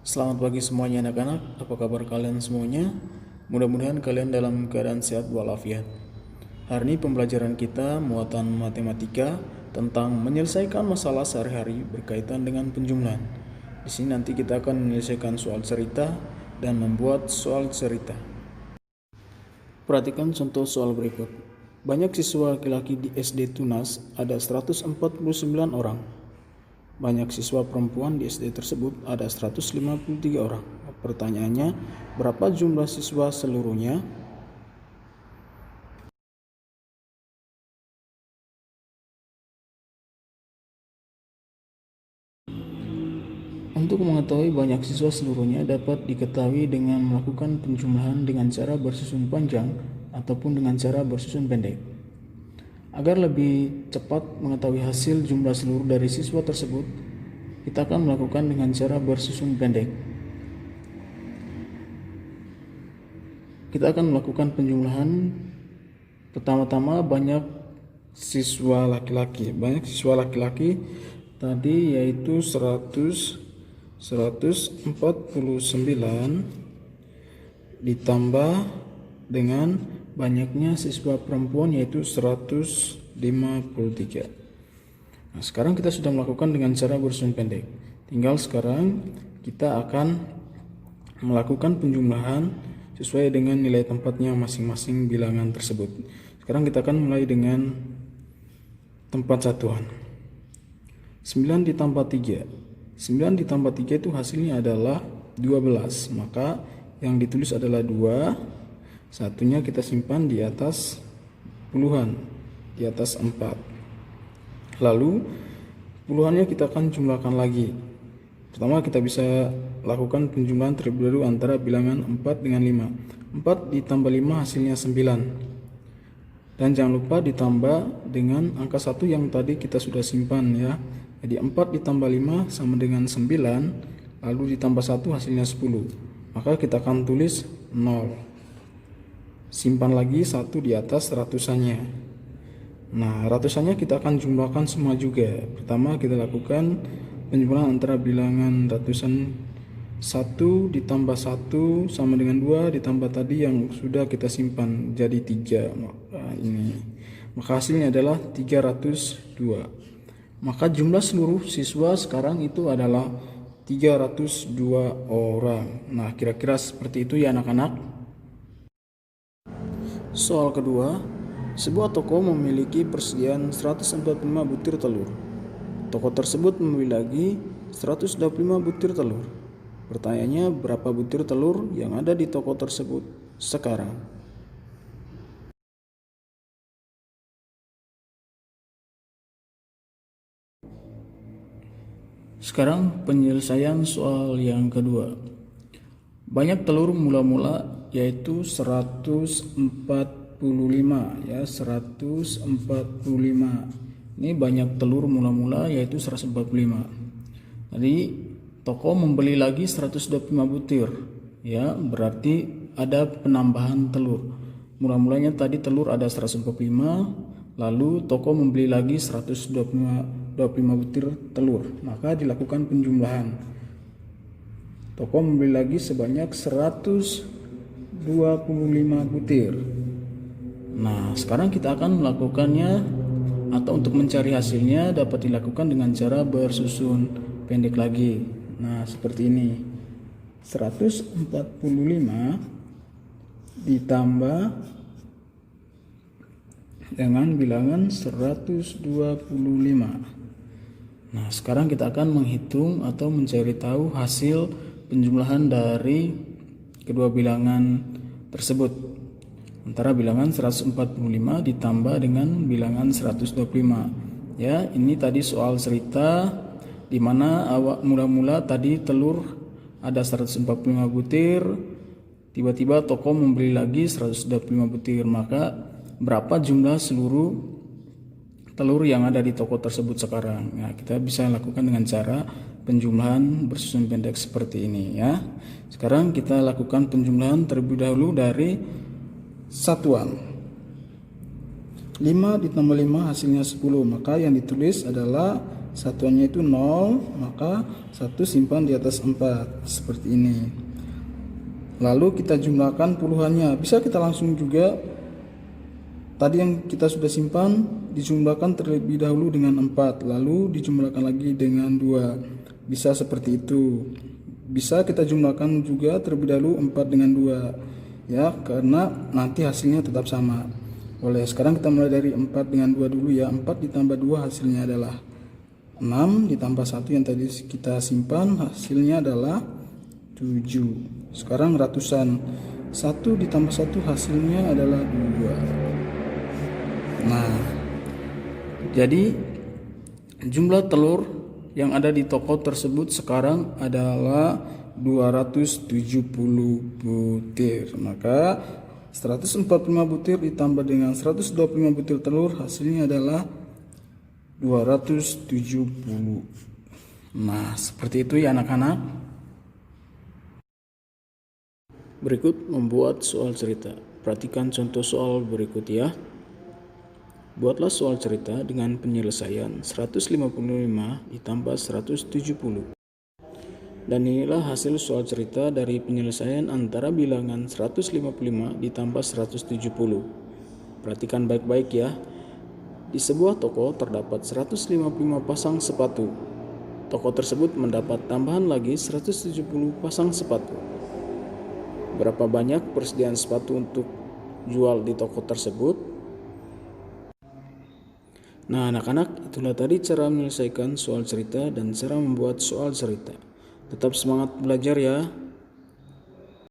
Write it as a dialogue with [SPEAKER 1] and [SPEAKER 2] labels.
[SPEAKER 1] Selamat pagi semuanya anak-anak, apa kabar kalian semuanya? Mudah-mudahan kalian dalam keadaan sehat walafiat. Hari ini pembelajaran kita muatan matematika tentang menyelesaikan masalah sehari-hari berkaitan dengan penjumlahan. Di sini nanti kita akan menyelesaikan soal cerita dan membuat soal cerita. Perhatikan contoh soal berikut. Banyak siswa laki-laki di SD Tunas ada 149 orang. Banyak siswa perempuan di SD tersebut ada 153 orang. Pertanyaannya, berapa jumlah siswa seluruhnya? Untuk mengetahui banyak siswa seluruhnya dapat diketahui dengan melakukan penjumlahan dengan cara bersusun panjang ataupun dengan cara bersusun pendek. Agar lebih cepat mengetahui hasil jumlah seluruh dari siswa tersebut, kita akan melakukan dengan cara bersusun pendek. Kita akan melakukan penjumlahan pertama-tama banyak siswa laki-laki. Banyak siswa laki-laki tadi yaitu 149 ditambah dengan banyaknya siswa perempuan yaitu 153. Nah, sekarang kita sudah melakukan dengan cara bersusun pendek. Tinggal sekarang kita akan melakukan penjumlahan sesuai dengan nilai tempatnya masing-masing bilangan tersebut. Sekarang kita akan mulai dengan tempat satuan. 9 ditambah 3. 9 ditambah 3 itu hasilnya adalah 12. Maka yang ditulis adalah 2. Satunya kita simpan di atas puluhan, di atas 4. Lalu puluhannya kita akan jumlahkan lagi. Pertama kita bisa lakukan penjumlahan terlebih dahulu antara bilangan 4 dengan 5. 4 ditambah 5 hasilnya 9. Dan jangan lupa ditambah dengan angka 1 yang tadi kita sudah simpan ya. Jadi 4 ditambah 5 sama dengan 9, lalu ditambah 1 hasilnya 10. Maka kita akan tulis 0. Simpan lagi 1 di atas ratusannya. Nah, ratusannya kita akan jumlahkan semua juga. Pertama kita lakukan penjumlahan antara bilangan ratusan 1 ditambah 1 sama dengan 2 ditambah tadi yang sudah kita simpan jadi 3. Maka hasilnya adalah 302. Maka jumlah seluruh siswa sekarang itu adalah 302 orang. Nah, kira-kira seperti itu ya anak-anak. Soal kedua, sebuah toko memiliki persediaan 145 butir telur. Toko tersebut membeli lagi 125 butir telur. Pertanyaannya, berapa butir telur yang ada di toko tersebut sekarang? Sekarang penyelesaian soal yang kedua. Banyak telur mula-mula yaitu 145 ya, 145. Ini banyak telur mula-mula yaitu 145. Tadi toko membeli lagi 125 butir ya, berarti ada penambahan telur. Mula-mulanya tadi telur ada 145, lalu toko membeli lagi 125 butir telur. Maka dilakukan penjumlahan. Toko membeli lagi sebanyak 125 butir. Nah, sekarang kita akan melakukannya atau untuk mencari hasilnya dapat dilakukan dengan cara bersusun pendek lagi. Nah, seperti ini. 145 ditambah dengan bilangan 125. Nah, sekarang kita akan menghitung atau mencari tahu hasil penjumlahan dari kedua bilangan tersebut. Antara bilangan 145 ditambah dengan bilangan 125. Ya, ini tadi soal cerita di mana awak mula-mula tadi telur ada 145 butir, tiba-tiba toko membeli lagi 125 butir. Maka berapa jumlah seluruh telur yang ada di toko tersebut sekarang? Nah, kita bisa lakukan dengan cara penjumlahan bersusun pendek seperti ini ya. Sekarang kita lakukan penjumlahan terlebih dahulu dari satuan. 5 ditambah 5 hasilnya 10. Maka yang ditulis adalah satuannya itu 0, maka 1 simpan di atas 4 seperti ini. Lalu kita jumlahkan puluhannya. Bisa kita langsung juga, tadi yang kita sudah simpan dijumlahkan terlebih dahulu dengan 4, lalu dijumlahkan lagi dengan 2. Bisa seperti itu. Bisa kita jumlahkan juga terlebih dahulu 4 dengan 2, ya, karena nanti hasilnya tetap sama. Sekarang kita mulai dari 4 dengan 2 dulu ya. 4 ditambah 2 hasilnya adalah 6, ditambah 1 yang tadi kita simpan hasilnya adalah 7. Sekarang ratusan. 1 ditambah 1 hasilnya adalah 2. Nah, jadi jumlah telur yang ada di toko tersebut sekarang adalah 270 butir. Maka 145 butir ditambah dengan 125 butir telur hasilnya adalah 270. Nah, seperti itu ya anak-anak. Berikut membuat soal cerita. Perhatikan contoh soal berikut ya. Buatlah soal cerita dengan penyelesaian 155 ditambah 170. Dan inilah hasil soal cerita dari penyelesaian antara bilangan 155 ditambah 170. Perhatikan baik-baik ya. Di sebuah toko terdapat 155 pasang sepatu. Toko tersebut mendapat tambahan lagi 170 pasang sepatu. Berapa banyak persediaan sepatu untuk jual di toko tersebut? Nah anak-anak, itulah tadi cara menyelesaikan soal cerita dan cara membuat soal cerita. Tetap semangat belajar ya.